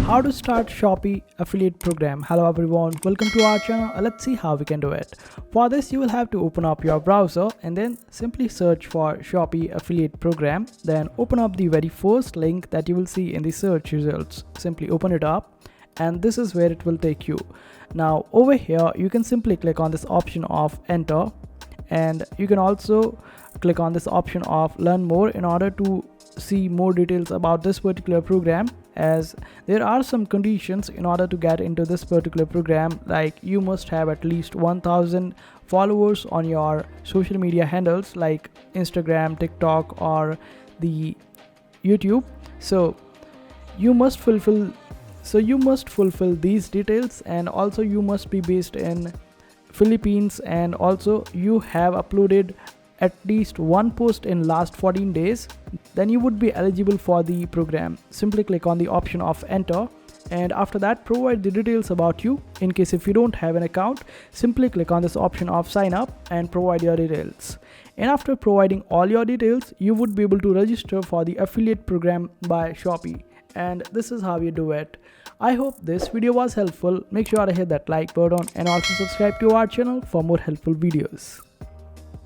how to start Shopee affiliate program. Hello everyone, welcome to our channel. Let's see how we can do it. For this you will have to open up your browser and then simply search for Shopee affiliate program. Then open up the very first link that you will see in the search results. Simply open it up and this is where it will take you. Now over here you can simply click on this option of enter, and you can also click on this option of learn more in order to see more details about this particular program, as there are some conditions in order to get into this particular program, like you must have at least 1000 followers on your social media handles like Instagram, TikTok or the YouTube. So you must fulfill these details, and also you must be based in Philippines, and also you have uploaded at least one post in last 14 days. Then you would be eligible for the program. Simply click on the option of enter, and after that provide the details about you. In case if you don't have an account, simply click on this option of sign up and provide your details. And after providing all your details, you would be able to register for the affiliate program by Shopee. And this is how you do it. I hope this video was helpful. Make sure to hit that like button and also subscribe to our channel for more helpful videos.